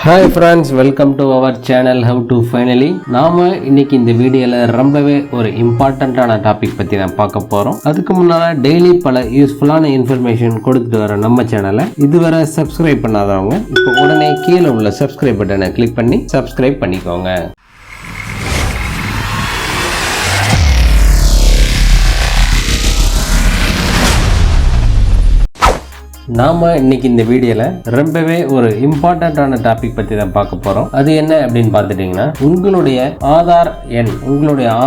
Hi friends, welcome to our channel howtofinally. நாம இன்னைக்கு இந்த வீடியோல ரொம்பவே ஒரு இம்பார்ட்டன்ட்டான டாபிக் பத்தி தான் பார்க்க போறோம். அதுக்கு முன்னால டெய்லி பல யூஸ்ஃபுல்லான இன்ஃபர்மேஷன் கொடுத்துட்டு வர நம்ம சேனலை இதுவரை சப்ஸ்கிரைப் பண்ணாதவங்க இப்போ உடனே கீழே உள்ள சப்ஸ்கிரைப் பட்டனை கிளிக் பண்ணி சப்ஸ்கிரைப் பண்ணிக்கோங்க. நாம இன்னைக்கு இந்த வீடியோல ரொம்பவே ஒரு இம்பார்ட்டன்டான டாபிக் பத்தி தான் பார்க்க போறோம். அது என்ன அப்படின்னு பார்த்துட்டீங்கன்னா, உங்களுடைய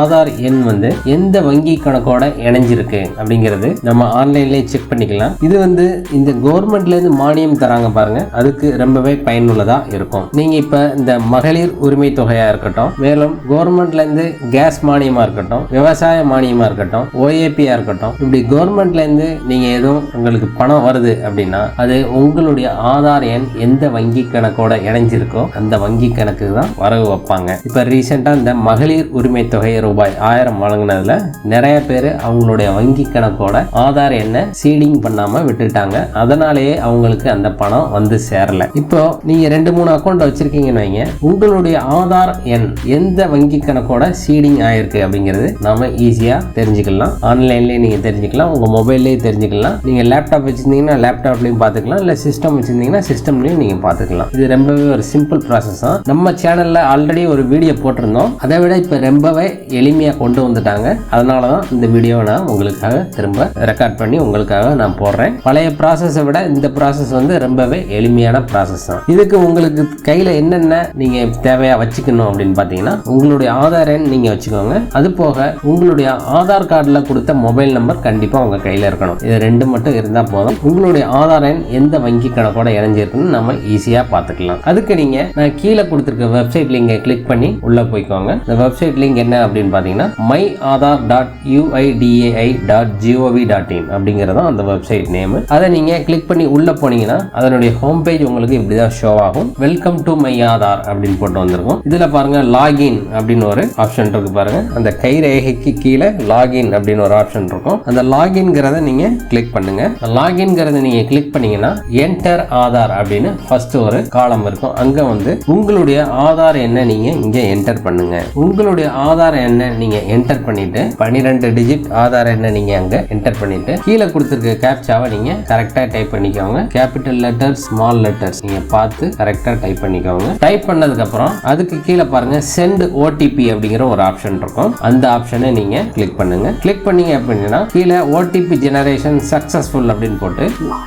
ஆதார் எண் வந்து எந்த வங்கி கணக்கோட இணைஞ்சிருக்கு அப்படிங்கிறது நம்ம ஆன்லைன்லயே செக் பண்ணிக்கலாம். இது வந்து இந்த கவர்மெண்ட்ல இருந்து மானியம் தராங்க பாருங்க, அதுக்கு ரொம்பவே பயனுள்ளதா இருக்கும். நீங்க இப்ப இந்த மகளிர் உரிமை தொகையா இருக்கட்டும், மேலும் கவர்மெண்ட்ல இருந்து கேஸ் மானியமா இருக்கட்டும், விவசாய மானியமா இருக்கட்டும், ஓஏபியா இருக்கட்டும், இப்படி கவர்மெண்ட்ல இருந்து நீங்க எதுவும் உங்களுக்கு பணம் வருது அப்படின்னா அது உங்களுடைய ஆதார் எண் எந்த வங்கி கணக்கோட இணைஞ்சிருக்கோ அந்த வங்கி கணக்கு தான் வரவு வைப்பாங்க. இப்ப ரீசெண்டா இந்த மகளிர் உரிமை தொகை ரூபாய் 1000 வழங்கினதுல நிறைய பேர் அவங்களுடைய வங்கி கணக்கோட ஆதார் எண்ணை சீடிங் பண்ணாம விட்டுட்டாங்க. அதனாலேயே அவங்களுக்கு அந்த பணம் வந்து சேரல. இப்போ நீங்க 2-3 அக்கௌண்ட் வச்சிருக்கீங்கன்னு வைங்க, உங்களுடைய ஆதார் எண் எந்த வங்கி கணக்கோட சீடிங் ஆயிருக்கு அப்படிங்கிறது நாம ஈஸியா தெரிஞ்சுக்கலாம். ஆன்லைன்லயே நீங்க தெரிஞ்சுக்கலாம், உங்க மொபைல்லயே தெரிஞ்சுக்கலாம். நீங்க லேப்டாப் வச்சிருந்தீங்கன்னா லேப்டாப்லயும் பார்த்துக்கலாம், இல்ல சிஸ்டம் வச்சிருந்தீங்கன்னா சிஸ்டம்லயும் நீங்க பார்த்துக்கலாம். இது ரொம்பவே ஒரு சிம்பிள் ப்ராசஸ் தான். நம்ம சேனல்ல ஆல்ரெடி ஒரு வீடியோ போட்டிருந்தோம், அதை விட இப்ப ரொம்பவே எளிமையா கொண்டு வந்துட்டாங்க. அதனாலதான் இந்த வீடியோவை நான் உங்களுக்காக திரும்ப ரெக்கார்ட் பண்ணி உங்களுக்காக நான் போடுறேன். பழைய ப்ராசஸை விட இந்த ப்ராசஸ் வந்து ரொம்பவே எளிமையான ப்ராசஸ் தான். இதுக்கு உங்களுக்கு கையில என்னென்ன நீங்க தேவையா வச்சுக்கணும் அப்படின்னு பாத்தீங்கன்னா, உங்களுடைய ஆதார் எண் நீங்க வச்சுக்கோங்க. அது போக உங்களுடைய ஆதார் கார்டுல கொடுத்த மொபைல் நம்பர் கண்டிப்பா உங்க கையில இருக்கணும். இது ரெண்டு மட்டும் இருந்தா போதும். உங்களுடைய ஆதார் எண் எந்த வங்கி கணக்கோட இணைஞ்சிருக்குன்னு நம்ம ஈஸியா பாத்துக்கலாம். அதுக்கு நீங்க நான் கீழே கொடுத்திருக்க வெப்சைட் லிங்கை கிளிக் பண்ணி உள்ள போய்க்கோங்க. இந்த வெப்சைட் லிங்க் என்ன அப்படின்னு பாத்தீங்கன்னா, myAadhar.UIDAI.gov.in அப்படிங்கறத அந்த வெப்சைட் நேம். அதை நீங்க கிளிக் பண்ணி உள்ள போனீங்கன்னா அதனுடைய ஹோம் பேஜ் உங்களுக்கு இப்படிதான் ஷோ ஆகும். வெல்கம் டு மை ஆதார் அப்படின்னு போட்டு வந்திருக்கும். இதுல பாருங்க லாகின் அப்படின்னு ஒரு ஆப்ஷன் இருக்கு பாருங்க. அந்த கைரேகைக்கு கீழே லாகின் அப்படின்னு ஒரு ஆப்ஷன் இருக்கும். அந்த லாகின்ங்கிறத நீங்க கிளிக் பண்ணுங்க. லாகின்ங்கிறத நீங்க கிளிக் பண்ணீங்கன்னா என்டர் ஆதார் அப்படின்னு ஃபர்ஸ்ட் ஒரு காலம் இருக்கும். அங்க வந்து உங்களுடைய ஆதார் எண்ணை நீங்க இங்க என்டர் பண்ணுங்க. உங்களுடைய ஆதார் எண்ணை நீங்க என்டர் பண்ணிட்டு 12 டிஜிட் ஆதார் எண்ணை நீங்க அங்க என்டர் பண்ணிட்டு கீழே கொடுத்திருக்க கேப்சாவை நீங்க கரெக்டா டைப் பண்ணிக்கோங்க. கேபிட்டல் லெட்டர்ஸ், ஸ்மால் லெட்டர்ஸ் நீங்க பார்த்து கரெக்டா டைப் பண்ணிக்கோங்க. டைப் பண்ணதுக்கு அப்புறம் அதுக்கு கீழே பாருங்க சென்ட் ஓடிபி அப்படிங்கிற ஒரு ஆப்ஷன் இருக்கும். அந்த ஆப்ஷனை நீங்க கிளிக் பண்ணுங்க. கிளிக் பண்ணீங்க அப்படின்னா கீழே ஓடிபி ஜெனரேஷன் சக்சஸ்ஃபுல் அப்படின்னு போட்டு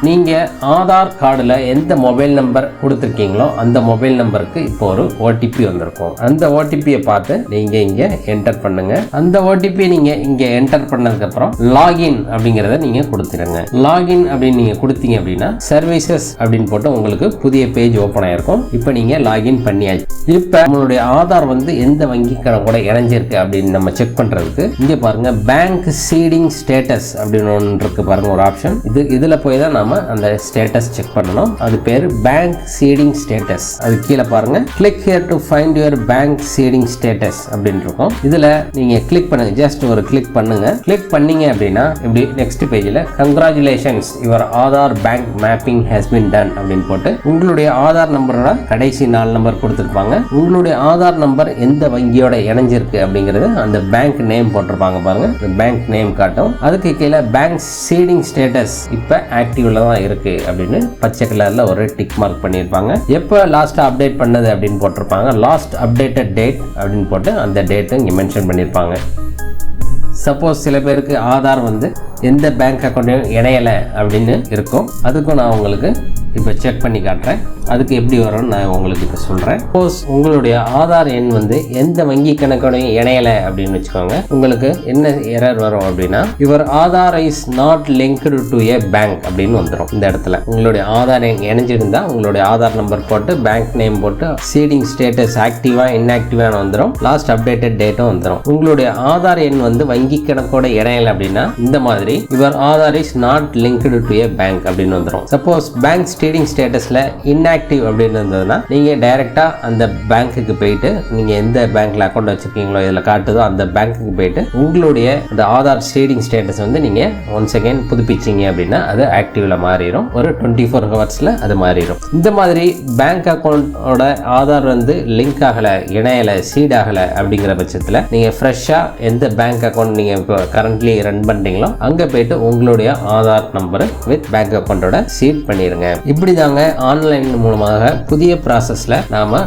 நீங்க ஆதார் கார்டுல எந்த மொபைல் நம்பர் கொடுத்திருக்கீங்களோ அந்த மொபைல் நம்பருக்கு இப்போ ஒரு ஓடிபி வந்திருக்கும். அந்த ஓடிபியை பார்த்து நீங்க இங்க என்டர் பண்ணுங்க. அந்த ஓடிபி நீங்க இங்க என்டர் பண்ணதுக்கு அப்புறம் லாகின் அப்படிங்கறத நீங்க கொடுத்துருங்க. லாகின் அப்படின்னு நீங்க கொடுத்தீங்க அப்படின்னா சர்வீசஸ் அப்படின்னு போட்டு உங்களுக்கு புதிய பேஜ் ஓபன் ஆயிருக்கும். இப்போ நீங்க லாகின் பண்ணியாச்சு. இப்ப நம்மளுடைய ஆதார் வந்து எந்த வங்கி கணக்கோட இணைஞ்சிருக்கு அப்படின்னு நம்ம செக் பண்றதுக்கு இங்க பாருங்க பேங்க் சீடிங் ஸ்டேட்டஸ் அப்படின்னு ஒன்று இருக்கு பாருங்க, ஒரு ஆப்ஷன். இதுல போய் தான் நாம அந்த ஸ்டேட்டஸ் செக் பண்ணணும். அது பேரு பேங்க் சீடிங் ஸ்டேட்டஸ். அது கீழே பாருங்க click here to find your bank seeding status அப்படின்னு இருக்கும். இதுல நீங்க கிளிக் பண்ணுங்க. ஜஸ்ட் ஒரு கிளிக் பண்ணுங்க. கிளிக் பண்ணீங்க அப்படின்னா இப்படி நெக்ஸ்ட் பேஜ்ல congratulations your Aadhaar bank mapping has been done அப்படின்னு போட்டு உங்களுடைய ஆதார் நம்பரோட கடைசி 4 நம்பர் கொடுத்திருப்பாங்க. உங்களுடைய ஆதார் நம்பர் எந்த வங்கியோட இணைஞ்சிருக்கு அப்படிங்கிறது அந்த பேங்க் நேம் போட்டிருப்பாங்க பாருங்க. இந்த பேங்க் நேம் காட்டும். அதுக்கு கீழே பேங்க் சீடிங் ஸ்டேட்டஸ் இப்ப ஆக்டிவ்ல தான் இருக்கு அப்படின்னு பச்சை கலர்ல ஒரு டிக் மார்க் பண்ணிருப்பாங்க. எப்ப லாஸ்ட் அப்டேட் பண்ணது அப்படின்னு போட்டிருப்பாங்க. லாஸ்ட் அப்டேட்டட் டேட் அப்படின்னு போட்டு அந்த டேட் இங்க மென்ஷன் பண்ணிருப்பாங்க. சப்போஸ் சில பேருக்கு ஆதார் வந்து எந்த பேங்க் அக்கௌண்ட்டையும் இணையல அப்படின்னு இருக்கும். அதுக்கும் நான் உங்களுக்கு இப்போ செக் பண்ணி காட்டுறேன். அதுக்கு எப்படி வரும்னு நான் உங்களுக்கு இப்போ சொல்கிறேன். சப்போஸ் உங்களுடைய ஆதார் எண் வந்து எந்த வங்கி கணக்கோடையும் இணையலை அப்படின்னு வச்சுக்கோங்க. உங்களுக்கு என்ன எரர் வரும் அப்படின்னா, your Aadhaar is not linked to A bank அப்படின்னு வந்துடும். இந்த இடத்துல உங்களுடைய ஆதார் எண் இணைஞ்சிருந்தா உங்களுடைய ஆதார் நம்பர் போட்டு பேங்க் நேம் போட்டு சீடிங் ஸ்டேட்டஸ் ஆக்டிவா இன்ஆக்டிவான வந்துடும். லாஸ்ட் அப்டேட்டட் டேட்டும் வந்துடும். உங்களுடைய ஆதார் எண் வந்து வங்கி கணக்கோட இணையலை அப்படின்னா இந்த மாதிரி முன்னாடி your Aadhaar is not linked to A bank அப்படின்னு வந்துடும். சப்போஸ் பேங்க் ட்ரேடிங் ஸ்டேட்டஸ்ல இன்ஆக்டிவ் அப்படின்னு இருந்ததுன்னா நீங்க டைரக்டா அந்த பேங்க்குக்கு போயிட்டு நீங்க எந்த பேங்க்ல அக்கௌண்ட் வச்சிருக்கீங்களோ இதுல காட்டுதோ அந்த பேங்க்குக்கு போயிட்டு உங்களுடைய அந்த ஆதார் ட்ரேடிங் ஸ்டேட்டஸ் வந்து நீங்க ஒன்ஸ் அகைன் புதுப்பிச்சீங்க அப்படின்னா அது ஆக்டிவ்ல மாறிடும். ஒரு 24 ஹவர்ஸ்ல அது மாறிடும். இந்த மாதிரி பேங்க் அக்கௌண்டோட ஆதார் வந்து லிங்க் ஆகல, இணையல, சீட் ஆகல அப்படிங்கிற பட்சத்தில் நீங்க ஃப்ரெஷ்ஷா எந்த பேங்க் அக்கௌண்ட் நீங்க இப்போ கரண்ட்லி ரன் பண்றீங்களோ அங்க போயிட்டு உங்களுடைய ஆதார் நம்பர் வித் பேங்க் அக்கௌண்டோட சீட் பண்ணிருங்க. இப்படிதாங்க ஆன்லைன் மூலமாக புதிய ப்ராசஸ்ல நாம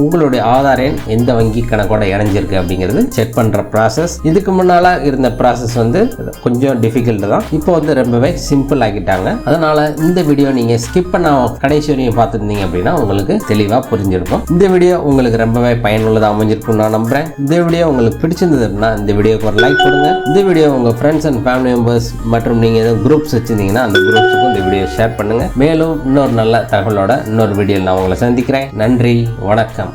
உங்களுடைய ஆதார் எண் எந்த வங்கி கணக்கோட இணைஞ்சிருக்கு அப்படிங்கிறது செக் பண்ற ப்ராசஸ். இதுக்கு முன்னால இருந்த ப்ராசஸ் வந்து கொஞ்சம் டிஃபிகல்ட் தான். இப்போ வந்து ரொம்பவே சிம்பிள் ஆகிட்டாங்க. அதனால இந்த வீடியோ நீங்க ஸ்கிப் பண்ண கடைசி வரையும் பார்த்துருந்தீங்க அப்படின்னா உங்களுக்கு தெளிவா புரிஞ்சிருக்கும். இந்த வீடியோ உங்களுக்கு ரொம்பவே பயனுள்ளதா அமைஞ்சிருக்கும் நான் நம்புறேன். இந்த வீடியோ உங்களுக்கு பிடிச்சிருந்தது அப்படின்னா இந்த வீடியோக்கு ஒரு லைக் கொடுங்க. இந்த வீடியோ உங்க ஃப்ரெண்ட்ஸ் அண்ட் ஃபேமிலி மெம்பர்ஸ் மற்றும் நீங்க ஏதாவது குரூப்ஸ் வச்சிருந்தீங்கன்னா அந்த குரூப்ஸுக்கும் இந்த வீடியோ ஷேர் பண்ணுங்க. மேலும் இன்னொரு நல்ல தகவலோட இன்னொரு வீடியோவில் நான் உங்களை சந்திக்கிறேன். நன்றி, வணக்கம்.